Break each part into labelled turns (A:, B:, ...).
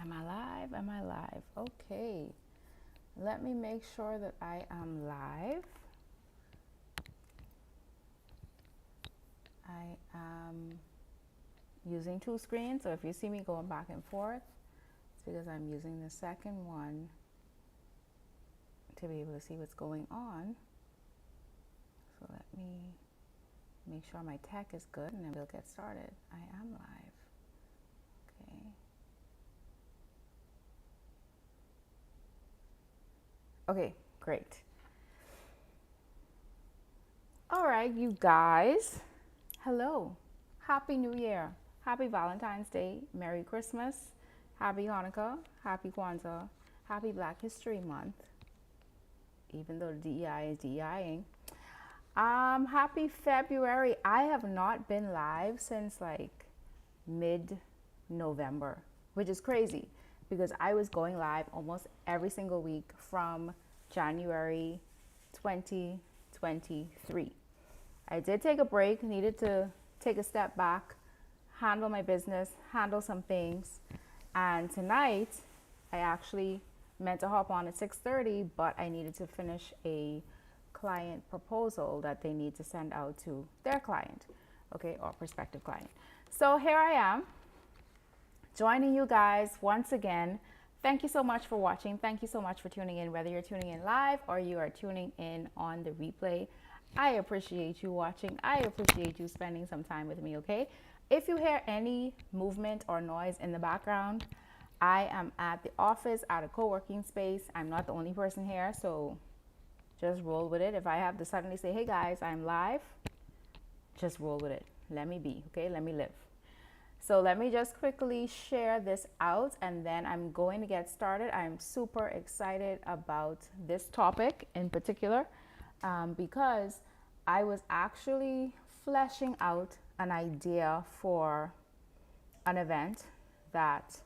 A: Am I live? Am I live? Okay. Let me make sure that I am live. I am using two screens, so if you see me going back and forth, it's because I'm using the second one to be able to see what's going on. So let me make sure my tech is good and then we'll get started. I am live. Okay. Okay, great. All right, you guys. Hello. Happy New Year. Happy Valentine's Day. Merry Christmas. Happy Hanukkah. Happy Kwanzaa. Happy Black History Month. Even though DEI is DEIing. Happy February. I have not been live since like mid-November, which is crazy because I was going live almost every single week from January 2023. I did take a break, needed to take a step back, handle my business, handle some things. And tonight, I actually meant to hop on at 6:30, but I needed to finish a client proposal that they need to send out to their client, okay, or prospective client. So here I am, joining you guys once again. Thank you so much for watching. Thank you so much for tuning in, whether you're tuning in live or you are tuning in on the replay. I appreciate you watching. I appreciate you spending some time with me, okay? If you hear any movement or noise in the background, I am at the office at a co-working space. I'm not the only person here, so just roll with it. If I have to suddenly say, hey guys, I'm live, just roll with it. Let me be, okay? Let me live. So let me just quickly share this out and then I'm going to get started. I'm super excited about this topic in particular because I was actually fleshing out an idea for an event that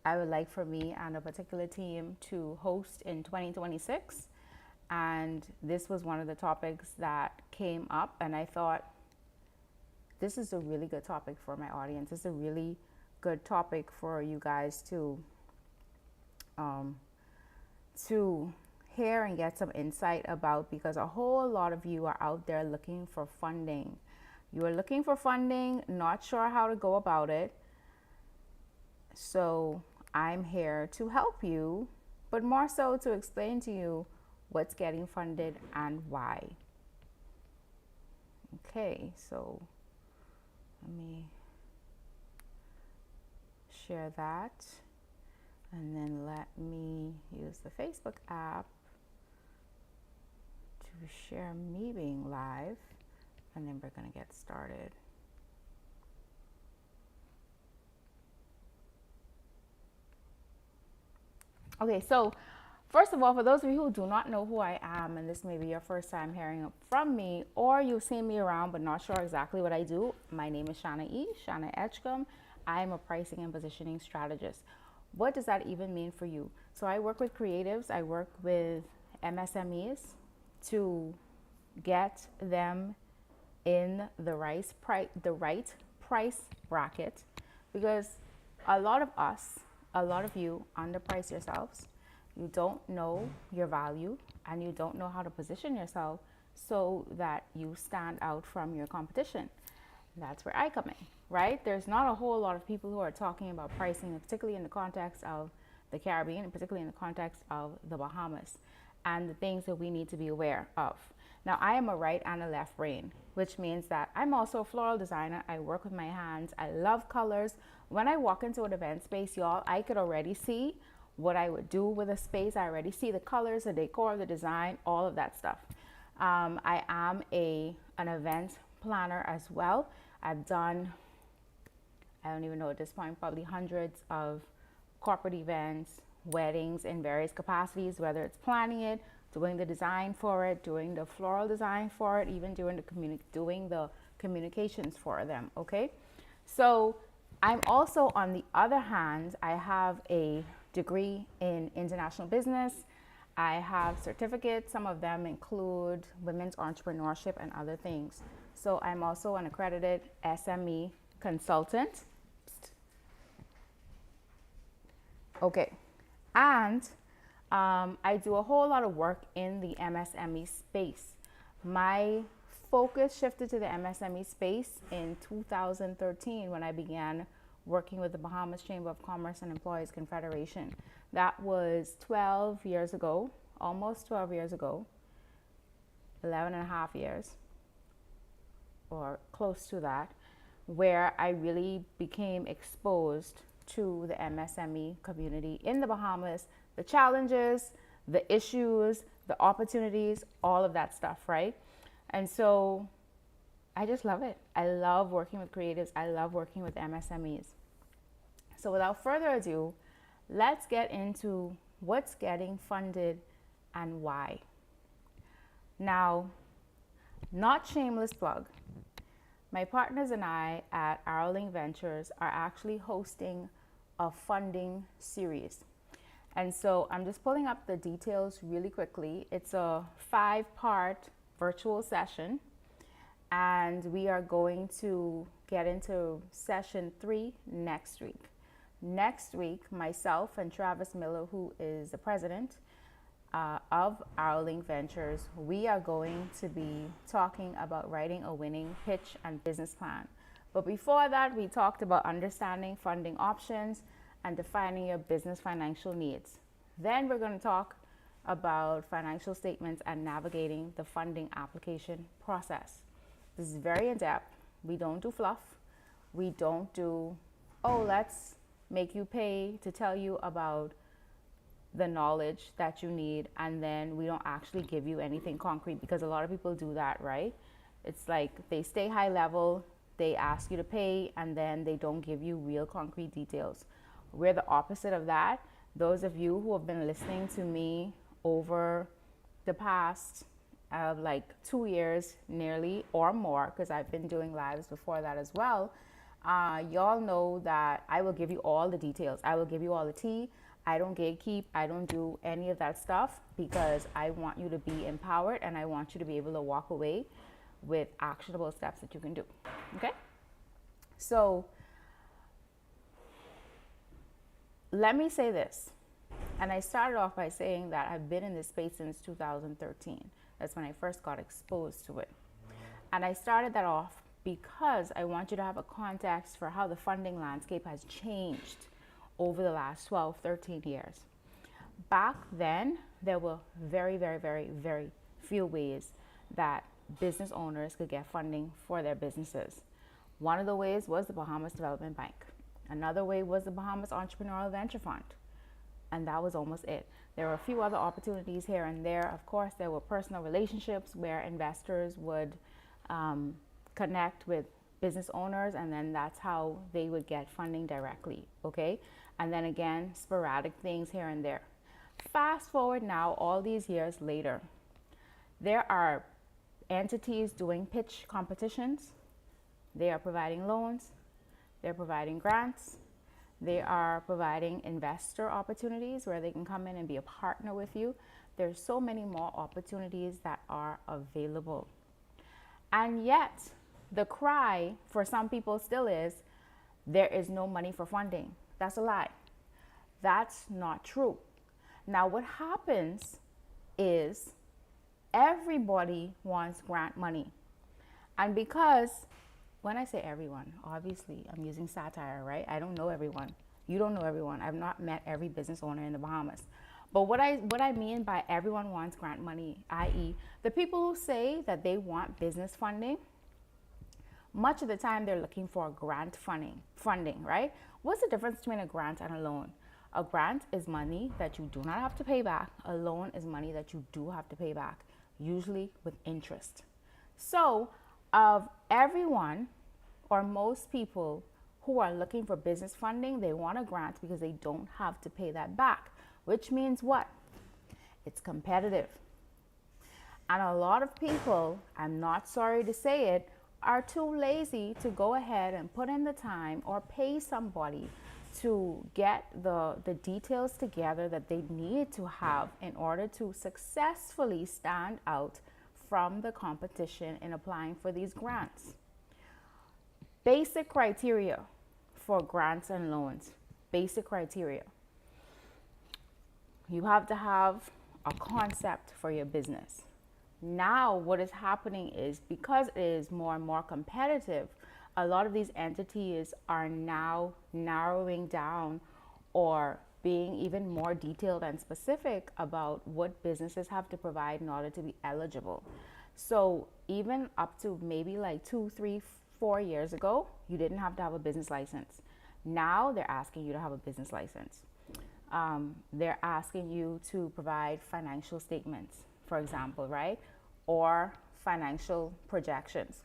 A: I would like for me and a particular team to host in 2026. And this was one of the topics that came up and I thought, this is a really good topic for my audience. It's a really good topic for you guys to hear and get some insight about, because a whole lot of you are out there looking for funding. You are looking for funding, not sure how to go about it. So I'm here to help you, but more so to explain to you what's getting funded and why. Okay, so let me share that and then let me use the Facebook app to share me being live, and then we're going to get started. Okay, so first of all, for those of you who do not know who I am, and this may be your first time hearing from me, or you've seen me around but not sure exactly what I do, my name is Shana Shana Edgecombe. I am a pricing and positioning strategist. What does that even mean for you? So I work with creatives, I work with MSMEs to get them in the right price bracket, because a lot of us, a lot of you underprice yourselves. You don't know your value and you don't know how to position yourself so that you stand out from your competition. That's where I come in, right? There's not a whole lot of people who are talking about pricing, particularly in the context of the Caribbean and particularly in the context of the Bahamas, and the things that we need to be aware of. Now, I am a right and a left brain, which means that I'm also a floral designer. I work with my hands. I love colors. When I walk into an event space, y'all, I could already see what I would do with a space. I already see the colors, the decor, the design, all of that stuff. I am an event planner as well. I've done, I don't even know at this point, probably hundreds of corporate events, weddings in various capacities, whether it's planning it, doing the design for it, doing the floral design for it, even doing the communications for them, okay? So I'm also, on the other hand, I have a degree in international business. I have certificates. Some of them include women's entrepreneurship and other things. So I'm also an accredited SME consultant. Okay. And I do a whole lot of work in the MSME space. My focus shifted to the MSME space in 2013 when I began working with the Bahamas Chamber of Commerce and Employees Confederation. That was 12 years ago, almost 12 years ago, 11 and a half years, or close to that, where I really became exposed to the MSME community in the Bahamas, the challenges, the issues, the opportunities, all of that stuff, right? And so I just love it. I love working with creatives. I love working with MSMEs. So without further ado, let's get into what's getting funded and why. Now, not shameless plug. My partners and I at Arrowling Ventures are actually hosting a funding series. And so I'm just pulling up the details really quickly. It's a 5-part virtual session, and we are going to get into session 3 next week. Next week, myself and Travis Miller, who is the president of Arrowling Ventures, we are going to be talking about writing a winning pitch and business plan. But before that, we talked about understanding funding options and defining your business financial needs. Then we're going to talk about financial statements and navigating the funding application process. This is very in-depth. We don't do fluff. We don't do, oh, let's make you pay to tell you about the knowledge that you need, and then we don't actually give you anything concrete, because a lot of people do that, right? It's like they stay high level, they ask you to pay, and then they don't give you real concrete details. We're the opposite of that. Those of you who have been listening to me over the past like 2 years nearly or more, because I've been doing lives before that as well, y'all know that I will give you all the details. I will give you all the tea. I don't gatekeep. I don't do any of that stuff, because I want you to be empowered and I want you to be able to walk away with actionable steps that you can do. Okay? So let me say this. And I started off by saying that I've been in this space since 2013. That's when I first got exposed to it. And I started that off because I want you to have a context for how the funding landscape has changed over the last 12, 13 years. Back then, there were very, very, very, very few ways that business owners could get funding for their businesses. One of the ways was the Bahamas Development Bank. Another way was the Bahamas Entrepreneurial Venture Fund. And that was almost it. There were a few other opportunities here and there. Of course, there were personal relationships where investors would connect with business owners, and then that's how they would get funding directly, okay? And then again, sporadic things here and there. Fast forward now, all these years later, there are entities doing pitch competitions. They are providing loans. They're providing grants. They are providing investor opportunities where they can come in and be a partner with you. There's so many more opportunities that are available. And yet, the cry for some people still is, there is no money for funding. That's a lie. That's not true. Now, what happens is everybody wants grant money. And because, when I say everyone, obviously I'm using satire, right? I don't know everyone. You don't know everyone. I've not met every business owner in the Bahamas. But what I mean by everyone wants grant money, i.e., the people who say that they want business funding, much of the time they're looking for grant funding, right? What's the difference between a grant and a loan? A grant is money that you do not have to pay back. A loan is money that you do have to pay back, usually with interest. So, of everyone or most people who are looking for business funding, they want a grant because they don't have to pay that back, which means what? It's competitive. And a lot of people, I'm not sorry to say it, are too lazy to go ahead and put in the time or pay somebody to get the details together that they need to have in order to successfully stand out from the competition in applying for these grants. Basic criteria for grants and loans. Basic criteria. You have to have a concept for your business. Now, what is happening is because it is more and more competitive, a lot of these entities are now narrowing down or being even more detailed and specific about what businesses have to provide in order to be eligible. So, even up to maybe like 2, 3, 4 years ago, you didn't have to have a business license. Now, they're asking you to have a business license. They're asking you to provide financial statements, for example, right? Or financial projections.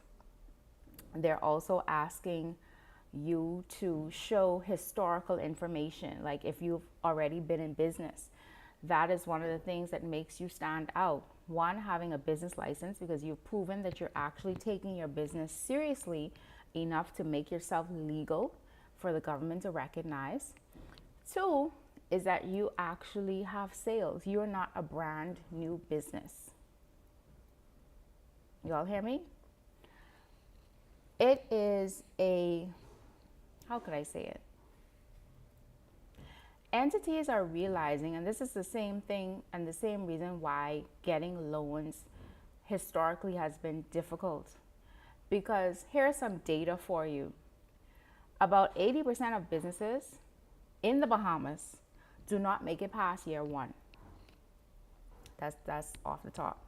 A: They're also asking you to show historical information, like if you've already been in business. That is one of the things that makes you stand out. One, having a business license, because you've proven that you're actually taking your business seriously enough to make yourself legal for the government to recognize. Two, is that you actually have sales. You're not a brand new business. You all hear me? It is how could I say it? Entities are realizing, and this is the same thing and the same reason why getting loans historically has been difficult. Because here's some data for you. About 80% of businesses in the Bahamas do not make it past year one. That's off the top.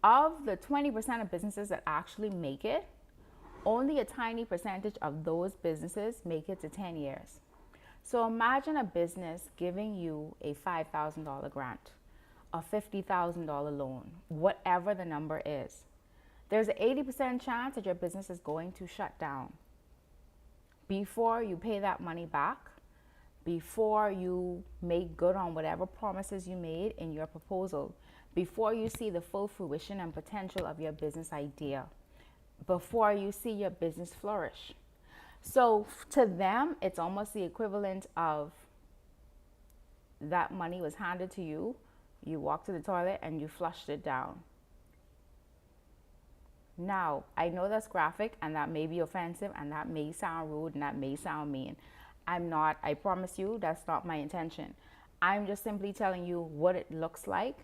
A: Of the 20% of businesses that actually make it, only a tiny percentage of those businesses make it to 10 years. So imagine a business giving you a $5,000 grant, a $50,000 loan, whatever the number is. There's an 80% chance that your business is going to shut down before you pay that money back, before you make good on whatever promises you made in your proposal, before you see the full fruition and potential of your business idea, before you see your business flourish. So to them, it's almost the equivalent of that money was handed to you, you walked to the toilet and you flushed it down. Now, I know that's graphic and that may be offensive and that may sound rude and that may sound mean. I promise you, that's not my intention. I'm just simply telling you what it looks like,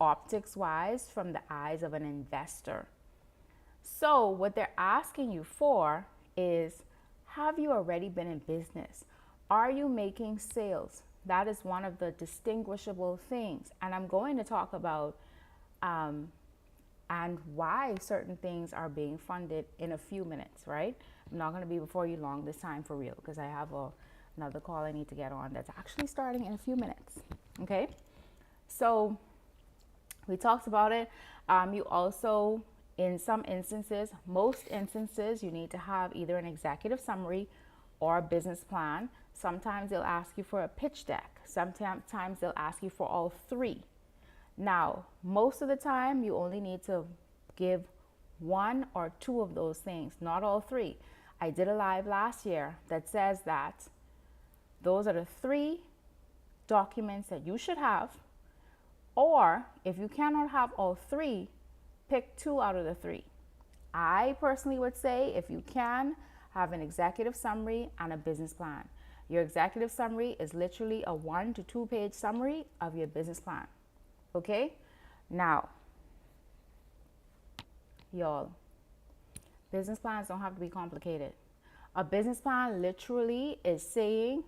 A: optics wise, from the eyes of an investor. So what they're asking you for is, have you already been in business? Are you making sales? That is one of the distinguishable things. And I'm going to talk about and why certain things are being funded in a few minutes, right? I'm not going to be before you long this time for real, because I have another call I need to get on that's actually starting in a few minutes, okay? So we talked about it. You also, in some instances, most instances, you need to have either an executive summary or a business plan. Sometimes they'll ask you for a pitch deck. Sometimes they'll ask you for all three. Now, most of the time, you only need to give one or two of those things, not all three. I did a live last year that says that those are the three documents that you should have. Or if you cannot have all three, pick two out of the three. I personally would say, if you can, have an executive summary and a business plan. Your executive summary is literally a 1 to 2 page summary of your business plan. Okay? Now, y'all, business plans don't have to be complicated. A business plan literally is saying,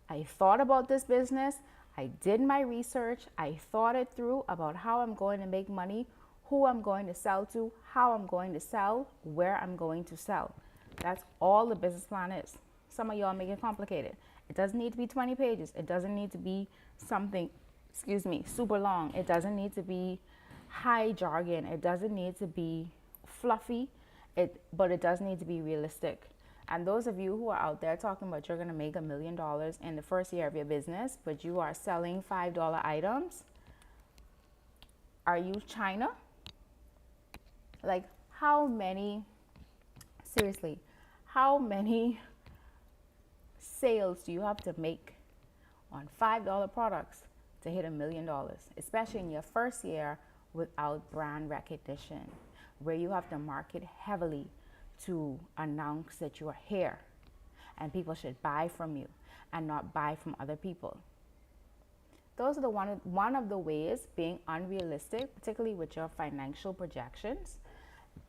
A: I thought about this business, I did my research, I thought it through about how I'm going to make money, who I'm going to sell to, how I'm going to sell, where I'm going to sell. That's all the business plan is. Some of y'all make it complicated. It doesn't need to be 20 pages. It doesn't need to be something, super long. It doesn't need to be high jargon. It doesn't need to be fluffy, but it does need to be realistic. And those of you who are out there talking about you're going to make $1 million in the first year of your business, but you are selling $5 items, are you China? Like, how many sales do you have to make on $5 products to hit $1 million, especially in your first year without brand recognition, where you have to market heavily to announce that you are here and people should buy from you and not buy from other people? those are the one of the ways. Being unrealistic, particularly with your financial projections,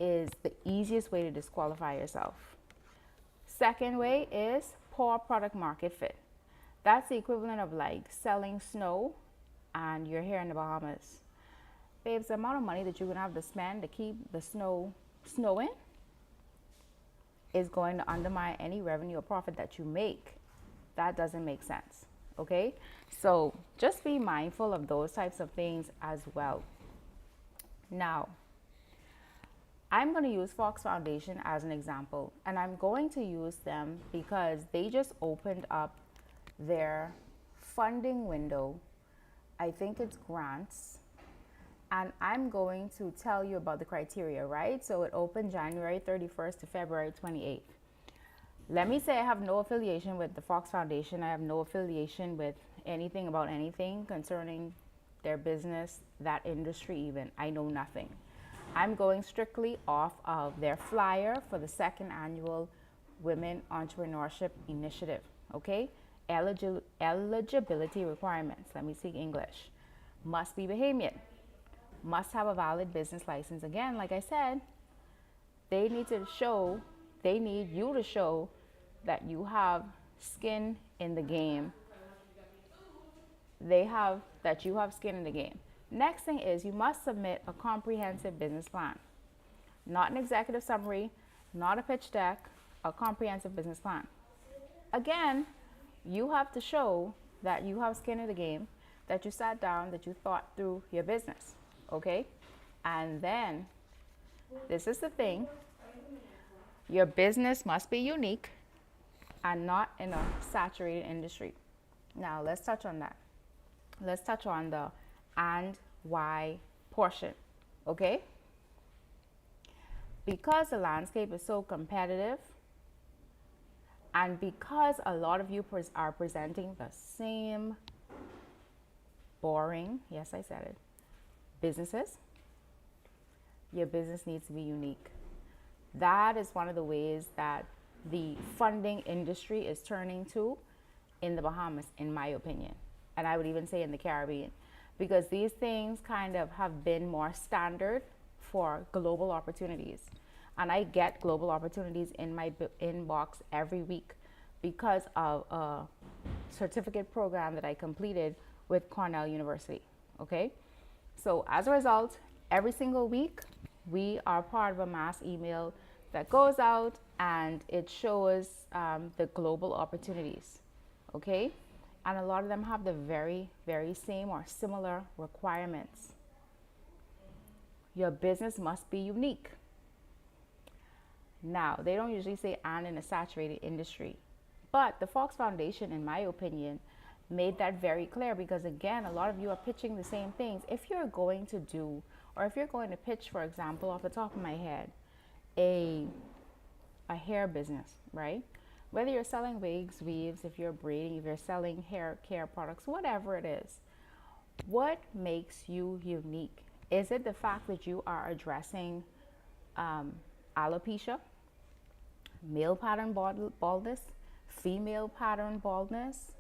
A: is the easiest way to disqualify yourself. Second way is poor product market fit. That's the equivalent of like selling snow and you're here in the Bahamas. Babes, the amount of money that you're gonna have to spend to keep the snow snowing is going to undermine any revenue or profit that you make. That doesn't make sense. Okay? So just be mindful of those types of things as well. Now, I'm going to use Fox Foundation as an example, and I'm going to use them because they just opened up their funding window. I think it's grants, and I'm going to tell you about the criteria, right? So it opened January 31st to February 28th. Let me say I have no affiliation with the Fox Foundation. I have no affiliation with anything about anything concerning their business, that industry even. I know nothing. I'm going strictly off of their flyer for the second annual Women Entrepreneurship Initiative, okay? Eligibility requirements, let me speak English. Must be Bahamian. Must have a valid business license. Again, like I said, they need you to show that you have skin in the game. That you have skin in the game. Next thing is you must submit a comprehensive business plan. Not an executive summary, not a pitch deck, a comprehensive business plan. Again, you have to show that you have skin in the game, that you sat down, that you thought through your business, okay? And then, this is the thing, your business must be unique and not in a saturated industry. Now, let's touch on that. Let's touch on the and why portion, okay? Because the landscape is so competitive, and because a lot of you are presenting the same boring, yes, I said it, businesses, your business needs to be unique. That is one of the ways that the funding industry is turning to in the Bahamas, in my opinion. And I would even say in the Caribbean, because these things kind of have been more standard for global opportunities. And I get global opportunities in my inbox every week because of a certificate program that I completed with Cornell University, okay? So as a result, every single week, we are part of a mass email that goes out and it shows the global opportunities, okay? And a lot of them have the very, very same or similar requirements. Your business must be unique. Now, they don't usually say and in a saturated industry. But the Fox Foundation, in my opinion, made that very clear because, again, a lot of you are pitching the same things. If you're going to do, or if you're going to pitch, for example, off the top of my head, a hair business, right? Whether you're selling wigs, weaves, if you're braiding, if you're selling hair care products, whatever it is, what makes you unique? Is it the fact that you are addressing alopecia, male pattern baldness, female pattern baldness?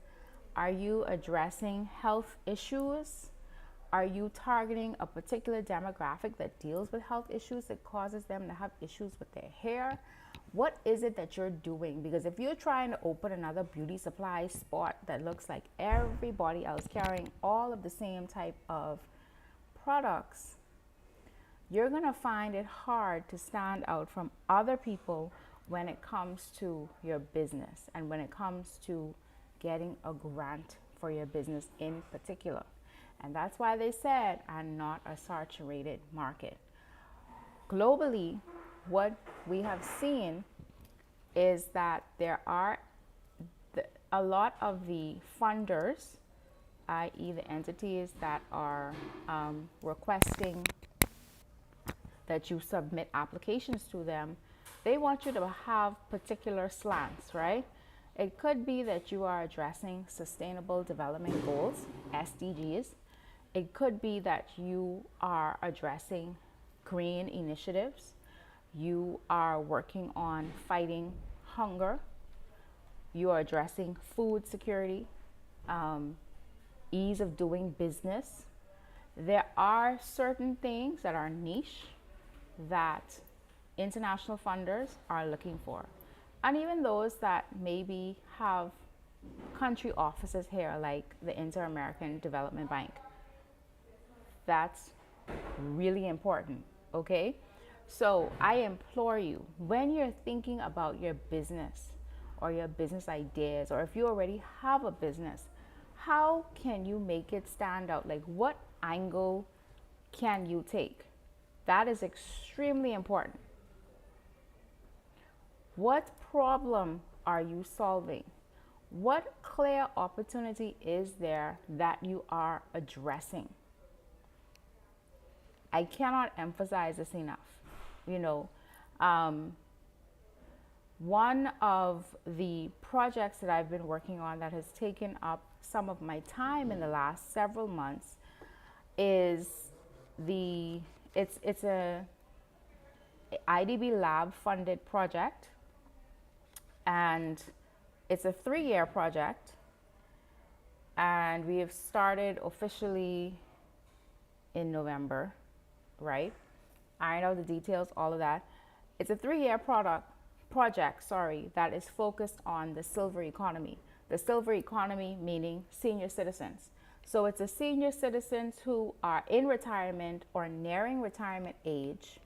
A: Are you addressing health issues? Are you targeting a particular demographic that deals with health issues that causes them to have issues with their hair? What is it that you're doing? Because if you're trying to open another beauty supply spot that looks like everybody else carrying all of the same type of products, you're going to find it hard to stand out from other people when it comes to your business and when it comes to getting a grant for your business in particular. And that's why they said, and not a saturated market. Globally, what we have seen is that there are a lot of the funders, i.e. the entities that are requesting that you submit applications to them, they want you to have particular slants, right? It could be that you are addressing Sustainable Development Goals, SDGs. It could be that you are addressing green initiatives. You are working on fighting hunger. You are addressing food security. ease of doing business, there are certain things that are niche that international funders are looking for. And even those that maybe have country offices here, like the Inter American Development Bank. That's really important, okay? So I implore you, when you're thinking about your business or your business ideas, or if you already have a business, how can you make it stand out? Like, what angle can you take? That is extremely important. What problem are you solving? What clear opportunity is there that you are addressing? I cannot emphasize this enough. You know, one of the projects that I've been working on that has taken up some of my time in the last several months is it's a IDB lab funded project, and it's a 3-year project, and we have started officially in November, right? Iron out the details, all of that. It's a 3-year project, that is focused on the silver economy. The silver economy meaning senior citizens. So it's a senior citizens who are in retirement or nearing retirement age,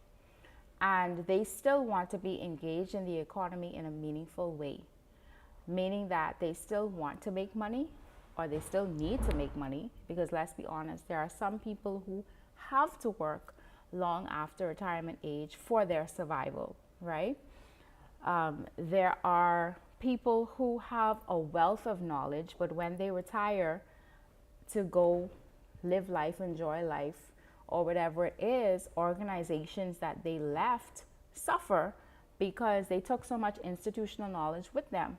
A: and they still want to be engaged in the economy in a meaningful way, meaning that they still want to make money, or they still need to make money, because let's be honest, there are some people who have to work long after retirement age for their survival, right? There are people who have a wealth of knowledge, but when they retire to go live life, enjoy life, or whatever it is, organizations that they left suffer because they took so much institutional knowledge with them.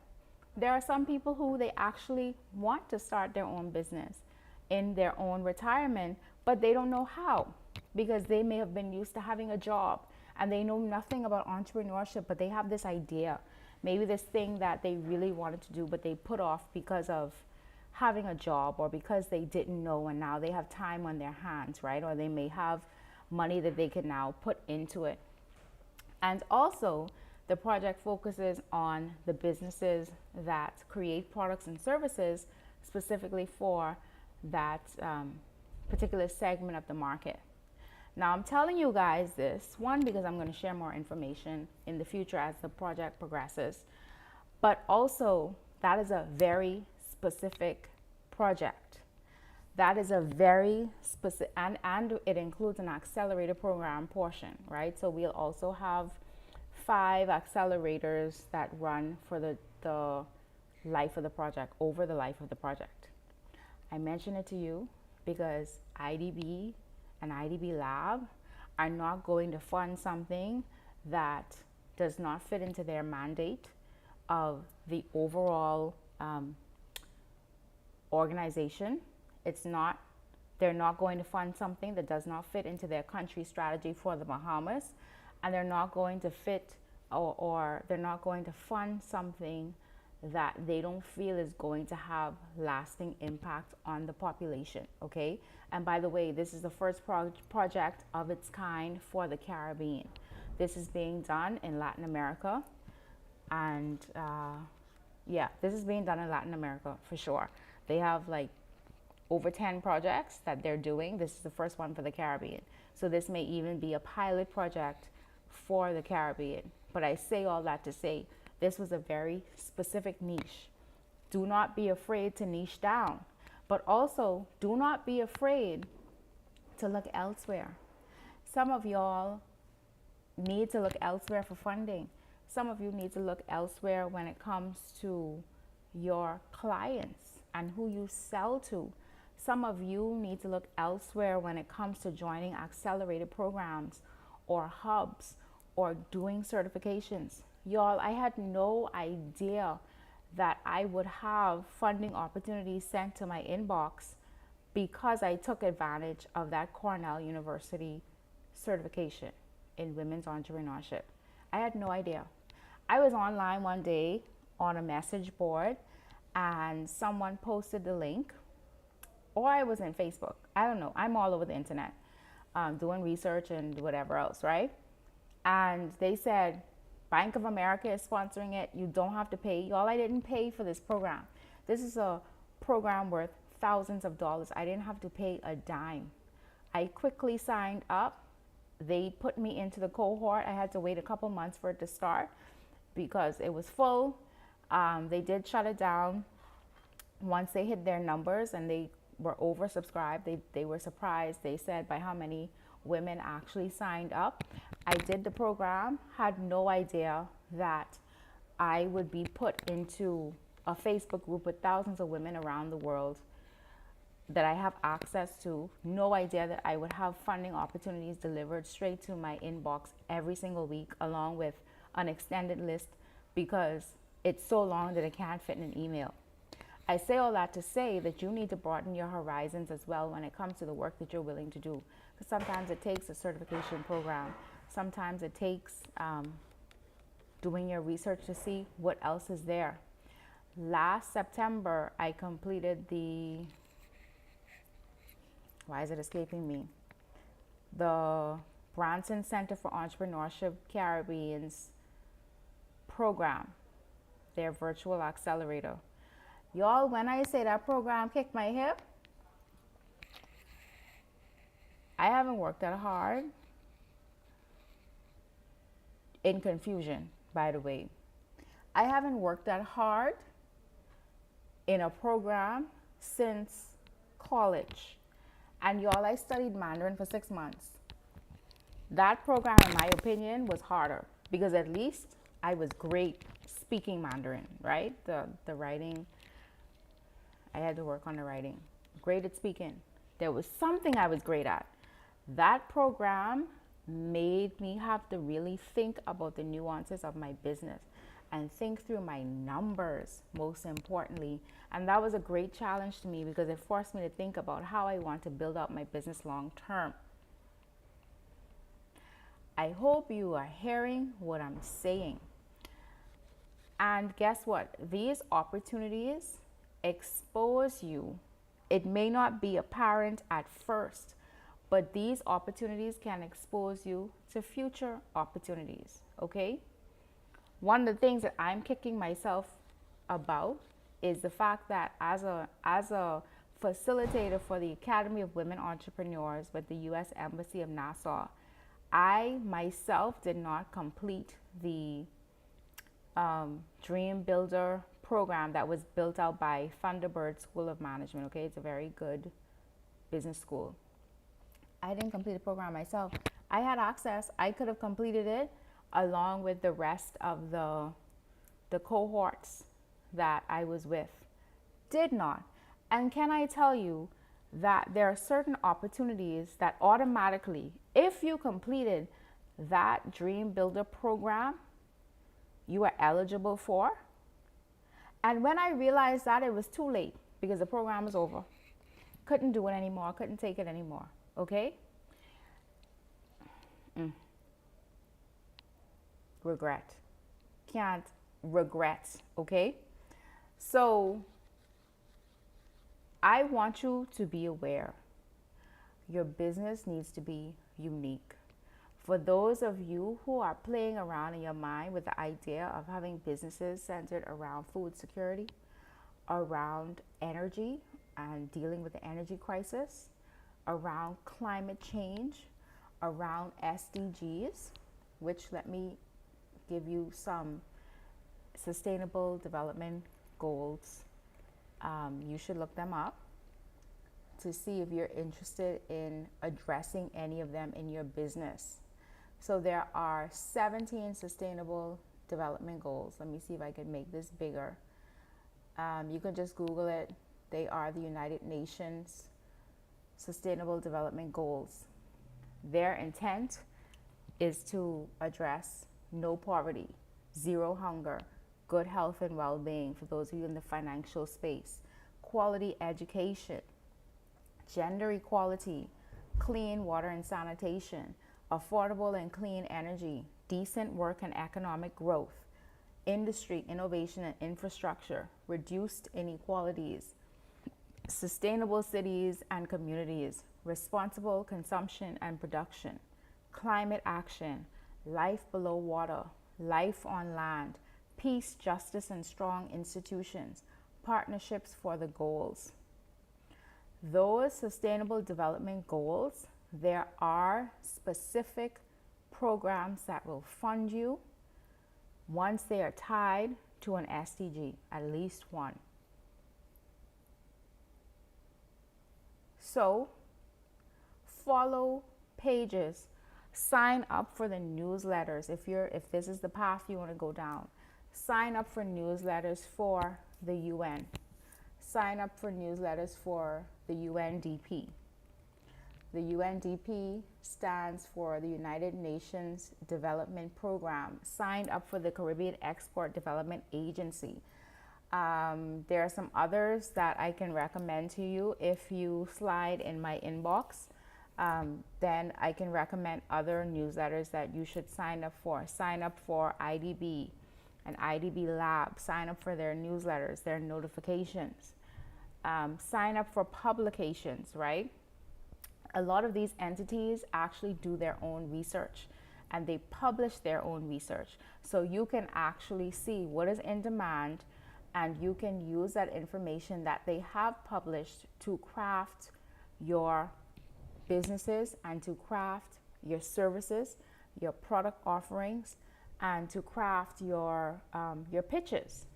A: There are some people who they actually want to start their own business in their own retirement, but they don't know how, because they may have been used to having a job and they know nothing about entrepreneurship, but they have this idea, maybe this thing that they really wanted to do, but they put off because of having a job or because they didn't know, and now they have time on their hands, right? Or they may have money that they can now put into it. And also, the project focuses on the businesses that create products and services specifically for that particular segment of the market. Now, I'm telling you guys this, one, because I'm going to share more information in the future as the project progresses, but also that is a very specific project. That is a very specific, and it includes an accelerator program portion, right? So we'll also have 5 accelerators that run for the life of the project, over the life of the project. I mention it to you because IDB and IDB Lab are not going to fund something that does not fit into their mandate of the overall organization. They're not going to fund something that does not fit into their country strategy for the Bahamas, and they're not going to fit or they're not going to fund something that they don't feel is going to have lasting impact on the population, okay? And by the way, this is the first project of its kind for the Caribbean. This is being done in Latin America, and this is being done in Latin America for sure. They have like over 10 projects that they're doing. This is the first one for the Caribbean. So this may even be a pilot project for the Caribbean. But I say all that to say, this was a very specific niche. Do not be afraid to niche down, but also do not be afraid to look elsewhere. Some of y'all need to look elsewhere for funding. Some of you need to look elsewhere when it comes to your clients and who you sell to. Some of you need to look elsewhere when it comes to joining accelerated programs or hubs or doing certifications. Y'all, I had no idea that I would have funding opportunities sent to my inbox because I took advantage of that Cornell University certification in women's entrepreneurship. I had no idea. I was online one day on a message board and someone posted the link or I was in Facebook. I don't know. I'm all over the internet, doing research and whatever else, right? And they said, Bank of America is sponsoring it. You don't have to pay. Y'all, I didn't pay for this program. This is a program worth thousands of dollars. I didn't have to pay a dime. I quickly signed up. They put me into the cohort. I had to wait a couple months for it to start because it was full. They did shut it down once they hit their numbers, and they were oversubscribed. They were surprised, they said, by how many women actually signed up. I did the program, had no idea that I would be put into a Facebook group with thousands of women around the world that I have access to. No idea that I would have funding opportunities delivered straight to my inbox every single week, along with an extended list, because it's so long that it can't fit in an email. I say all that to say that you need to broaden your horizons as well when it comes to the work that you're willing to do. Because sometimes it takes a certification program. Sometimes it takes doing your research to see what else is there. Last September, I completed why is it escaping me? The Branson Center for Entrepreneurship Caribbean's program, their virtual accelerator. Y'all, when I say that program kicked my hip, I haven't worked that hard. In confusion, by the way. I haven't worked that hard in a program since college. And y'all, I studied Mandarin for 6 months. That program, in my opinion, was harder because at least I was great speaking Mandarin, right? The writing, I had to work on the writing. Great at speaking. There was something I was great at. That program made me have to really think about the nuances of my business and think through my numbers, most importantly. And that was a great challenge to me because it forced me to think about how I want to build up my business long term. I hope you are hearing what I'm saying. And guess what? These opportunities expose you. It may not be apparent at first, but these opportunities can expose you to future opportunities, okay? One of the things that I'm kicking myself about is the fact that as a facilitator for the Academy of Women Entrepreneurs with the U.S. Embassy of Nassau, I myself did not complete the Dream Builder program that was built out by Thunderbird School of Management. Okay, it's a very good business school. I didn't complete the program myself. I had access. I could have completed it along with the rest of the cohorts that I was with. Did not. And can I tell you that there are certain opportunities that automatically, if you completed that Dream Builder program, you are eligible for. And when I realized that, it was too late because the program was over. Couldn't do it anymore. Couldn't take it anymore. Okay? Regret. Can't regret. Okay? So I want you to be aware. Your business needs to be unique. For those of you who are playing around in your mind with the idea of having businesses centered around food security, around energy and dealing with the energy crisis, around climate change, around SDGs, which let me give you some sustainable development goals. You should look them up to see if you're interested in addressing any of them in your business. So there are 17 sustainable development goals. Let me see if I can make this bigger. You can just Google it. They are the United Nations Sustainable Development Goals. Their intent is to address no poverty, zero hunger, good health and well-being for those of you in the financial space, quality education, gender equality, clean water and sanitation, affordable and clean energy, decent work and economic growth, industry, innovation and infrastructure, reduced inequalities, sustainable cities and communities, responsible consumption and production, climate action, life below water, life on land, peace, justice, and strong institutions, partnerships for the goals. Those sustainable development goals, there are specific programs that will fund you once they are tied to an SDG, at least one. So follow pages, sign up for the newsletters. If this is the path you want to go down, sign up for newsletters for the UN, sign up for newsletters for the UNDP. The UNDP stands for the United Nations Development Program. Sign up for the Caribbean Export Development Agency. There are some others that I can recommend to you. If you slide in my inbox, then I can recommend other newsletters that you should sign up for. Sign up for IDB and IDB Lab. Sign up for their newsletters, their notifications. Sign up for publications, right? A lot of these entities actually do their own research and they publish their own research. So you can actually see what is in demand, and you can use that information that they have published to craft your businesses and to craft your services, your product offerings, and to craft your pitches.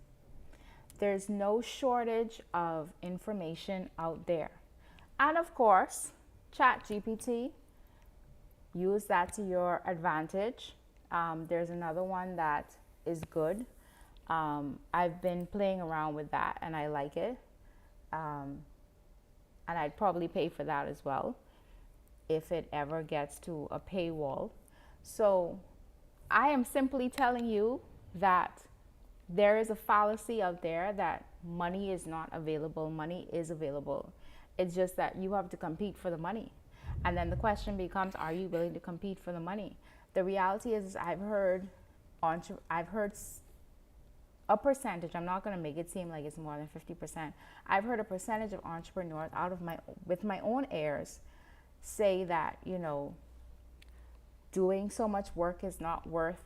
A: There's no shortage of information out there. And of course, ChatGPT, use that to your advantage. There's another one that is good. I've been playing around with that and I like it. And I'd probably pay for that as well if it ever gets to a paywall. So I am simply telling you that there is a fallacy out there that money is not available. Money is available. It's just that you have to compete for the money. And then the question becomes, are you willing to compete for the money? The reality is I've heard a percentage, I'm not going to make it seem like it's more than 50%. I've heard a percentage of entrepreneurs with my own heirs say that, doing so much work is not worth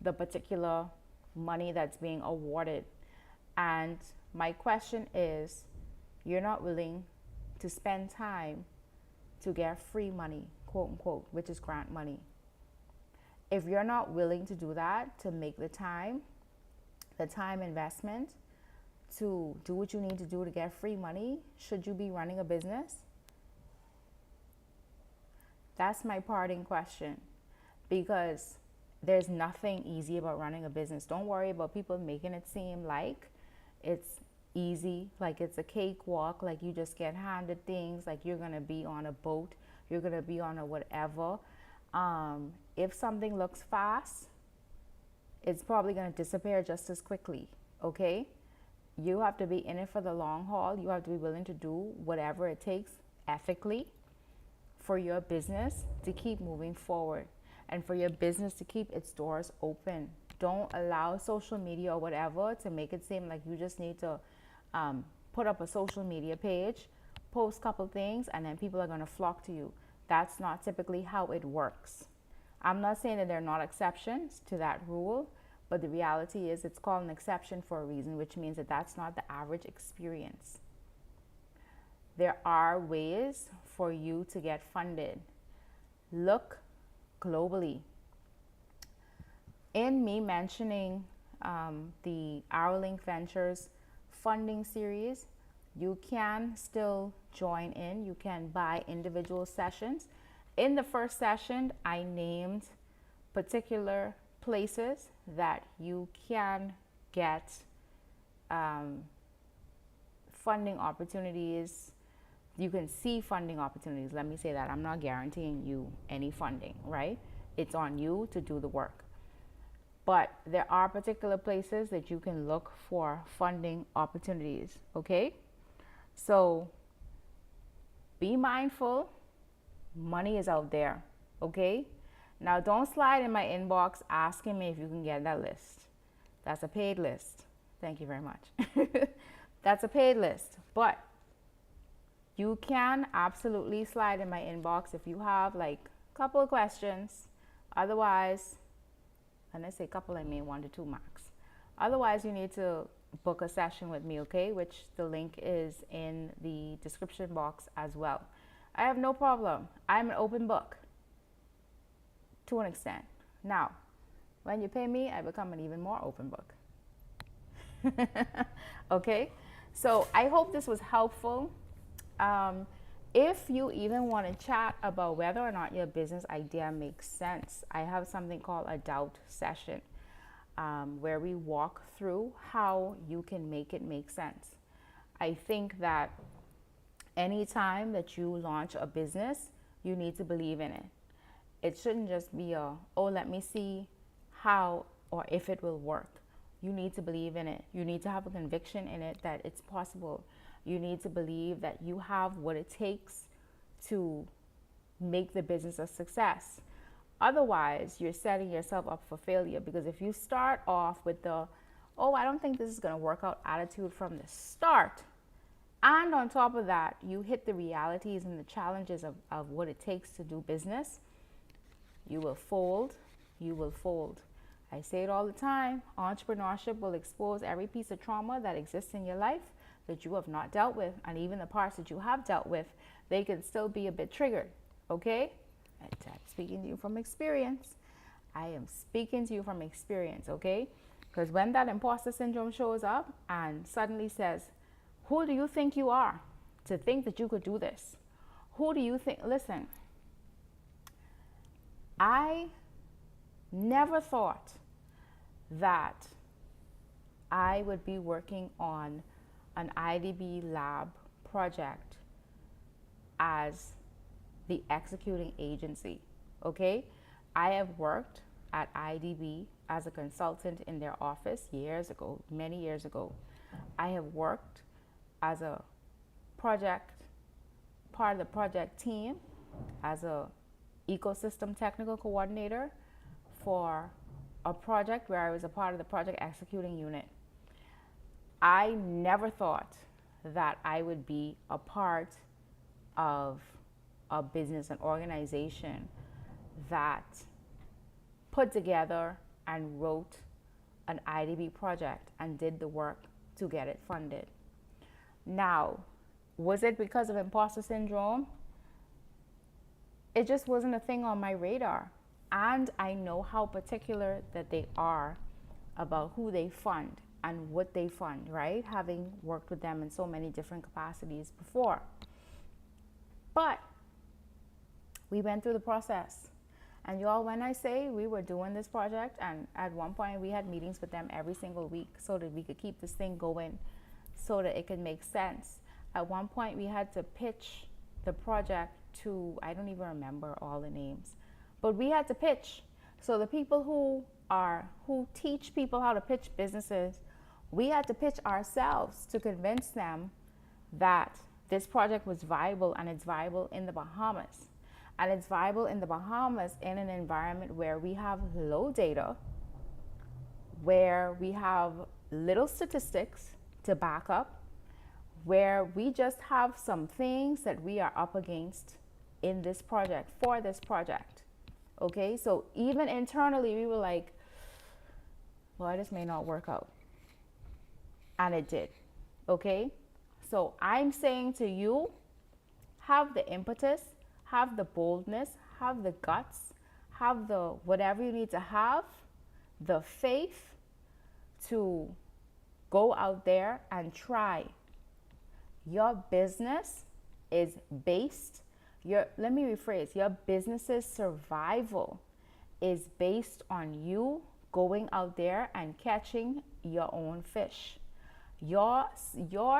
A: the particular money that's being awarded. And my question is, you're not willing to spend time to get free money, quote unquote, which is grant money. If you're not willing to do that, to make the time investment to do what you need to do to get free money, should you be running a business? That's my parting question, because there's nothing easy about running a business. Don't worry about people making it seem like it's easy, like it's a cakewalk, like you just get handed things, like you're gonna be on a boat, you're gonna be on a whatever. If something looks fast, it's probably gonna disappear just as quickly, okay? You have to be in it for the long haul. You have to be willing to do whatever it takes ethically for your business to keep moving forward and for your business to keep its doors open. Don't allow social media or whatever to make it seem like you just need to put up a social media page, post a couple things, and then people are going to flock to you. That's not typically how it works. I'm not saying that there are not exceptions to that rule, but the reality is it's called an exception for a reason, which means that that's not the average experience. There are ways for you to get funded. Look globally. In me mentioning the Arrowlink Ventures funding series, you can still join in. You can buy individual sessions. In the first session, I named particular places that you can get funding opportunities. You can see funding opportunities. Let me say that. I'm not guaranteeing you any funding, right? It's on you to do the work. But there are particular places that you can look for funding opportunities, okay? So be mindful. Money is out there, okay? Now don't slide in my inbox asking me if you can get that list. That's a paid list. Thank you very much. That's a paid list. But You can absolutely slide in my inbox if you have like a couple of questions. Otherwise, and I say couple, I mean 1 to 2 max. Otherwise, you need to book a session with me, okay? Which the link is in the description box as well. I have no problem. I'm an open book to an extent. Now, when you pay me, I become an even more open book. Okay? So I hope this was helpful. If you even want to chat about whether or not your business idea makes sense, I have something called a doubt session, where we walk through how you can make it make sense. I think that anytime that you launch a business, you need to believe in it. It shouldn't just be oh, let me see how or if it will work. You need to believe in it. You need to have a conviction in it that it's possible. You need to believe that you have what it takes to make the business a success. Otherwise, you're setting yourself up for failure, because if you start off with the, oh, I don't think this is going to work out attitude from the start, and on top of that, you hit the realities and the challenges of what it takes to do business, you will fold. You will fold. I say it all the time. Entrepreneurship will expose every piece of trauma that exists in your life that you have not dealt with. And even the parts that you have dealt with, they can still be a bit triggered. Okay? I'm speaking to you from experience. I am speaking to you from experience. Okay? Because when that imposter syndrome shows up and suddenly says, who do you think you are to think that you could do this? Who do you think? Listen, I never thought that I would be working on an IDB lab project as the executing agency. Okay? I have worked at IDB as a consultant in their office years ago, many years ago. I have worked as a part of the project team, as a ecosystem technical coordinator for a project where I was a part of the project executing unit. I never thought that I would be a part of a business, an organization that put together and wrote an IDB project and did the work to get it funded. Now, was it because of imposter syndrome? It just wasn't a thing on my radar. And I know how particular that they are about who they fund and what they fund, right? Having worked with them in so many different capacities before. But we went through the process. And y'all, when I say we were doing this project, and at one point we had meetings with them every single week so that we could keep this thing going, so that it could make sense. At one point we had to pitch the project to, I don't even remember all the names, but we had to pitch. So the people who teach people how to pitch businesses, we had to pitch ourselves to convince them that this project was viable, and it's viable in the Bahamas. And it's viable in the Bahamas in an environment where we have low data, where we have little statistics to back up, where we just have some things that we are up against in this project, for this project. Okay, so even internally we were like, well, this may not work out. And it did. Okay, so I'm saying to you, have the impetus, have the boldness, have the guts, have the whatever you need to have, the faith to go out there and try. Your business is based, let me rephrase, your business's survival is based on you going out there and catching your own fish. Your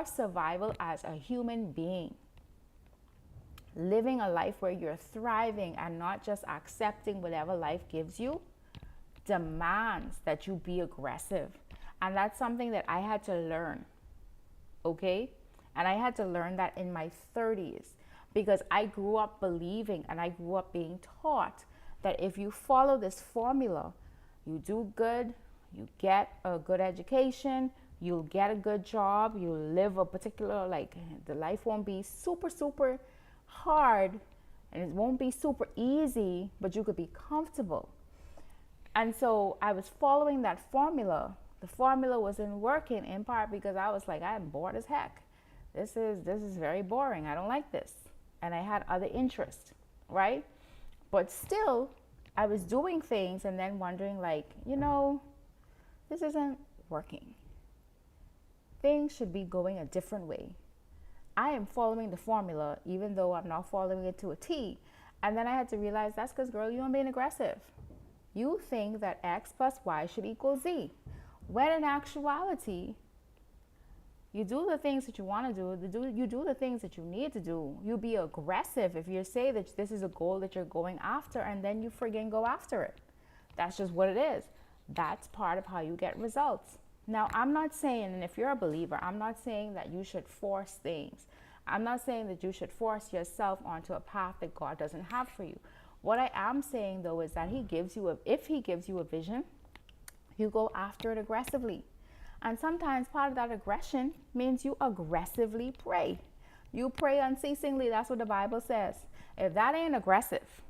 A: survival as a human being, living a life where you're thriving and not just accepting whatever life gives you, demands that you be aggressive. And that's something that I had to learn, okay? And I had to learn that in my 30s, because I grew up believing and I grew up being taught that if you follow this formula, you do good, you get a good education, You'll get a good job. You'll live a particular, like, the life won't be super, super hard and it won't be super easy, but you could be comfortable. And so I was following that formula. The formula wasn't working in part because I was like, I'm bored as heck. This is very boring. I don't like this. And I had other interests, right? But still, I was doing things and then wondering, like, this isn't working. Things should be going a different way. I am following the formula, even though I'm not following it to a T. And then I had to realize that's because, girl, you aren't being aggressive. You think that X plus Y should equal Z. When in actuality, you do the things that you want to do, you do the things that you need to do. You be aggressive if you say that this is a goal that you're going after, and then you friggin' go after it. That's just what it is. That's part of how you get results. Now, I'm not saying, and if you're a believer, I'm not saying that you should force things. I'm not saying that you should force yourself onto a path that God doesn't have for you. What I am saying, though, is that if he gives you a vision, you go after it aggressively. And sometimes part of that aggression means you aggressively pray. You pray unceasingly. That's what the Bible says. If that ain't aggressive,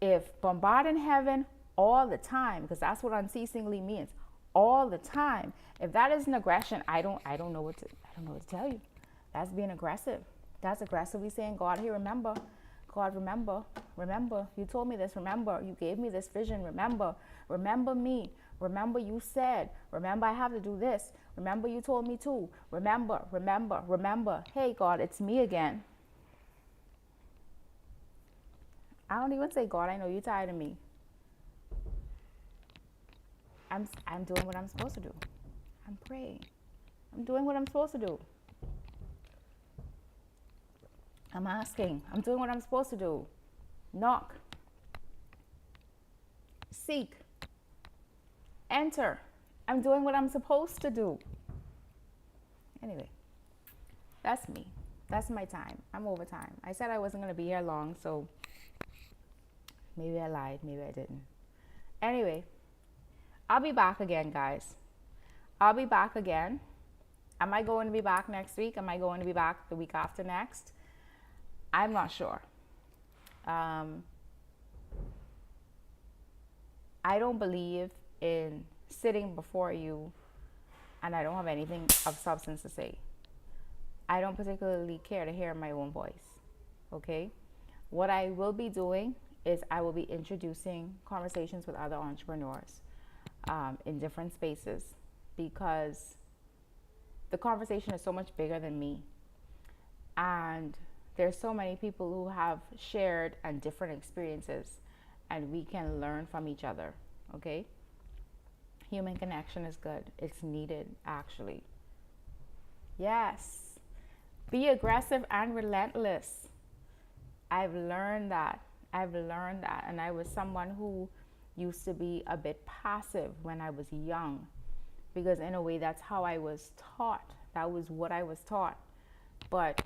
A: if bombarding heaven all the time, because that's what unceasingly means, all the time. If that isn't aggression, I don't know what to tell you. That's being aggressive. That's aggressively saying, God, here, remember. God, remember. You told me this. Remember, you gave me this vision. Remember me. Remember you said. Remember I have to do this. Remember you told me to. Remember. Hey, God, it's me again. I don't even say, God, I know you're tired of me. I'm doing what I'm supposed to do. I'm praying. I'm doing what I'm supposed to do. I'm asking. I'm doing what I'm supposed to do. Knock. Seek. Enter. I'm doing what I'm supposed to do. Anyway, that's me. That's my time. I'm over time. I said I wasn't going to be here long, so maybe I lied. Maybe I didn't. Anyway, I'll be back again, guys. I'll be back again. Am I going to be back next week? Am I going to be back the week after next? I'm not sure. I don't believe in sitting before you and I don't have anything of substance to say. I don't particularly care to hear my own voice. Okay? What I will be doing is I will be introducing conversations with other entrepreneurs in different spaces, because the conversation is so much bigger than me. And there's so many people who have shared and different experiences, and we can learn from each other. Okay? Human connection is good. It's needed, actually. Yes. Be aggressive and relentless. I've learned that. And I was someone who used to be a bit passive when I was young, because in a way that's how I was taught. That was what I was taught. But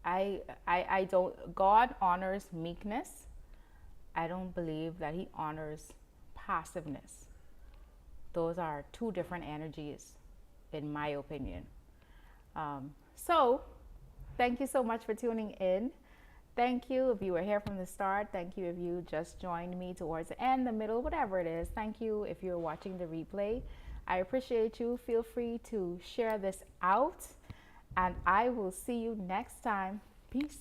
A: I don't. God honors meekness. I don't believe that he honors passiveness. Those are two different energies, in my opinion. So thank you so much for tuning in. Thank you if you were here from the start. Thank you if you just joined me towards the end, the middle, whatever it is. Thank you if you're watching the replay. I appreciate you. Feel free to share this out, and I will see you next time. Peace.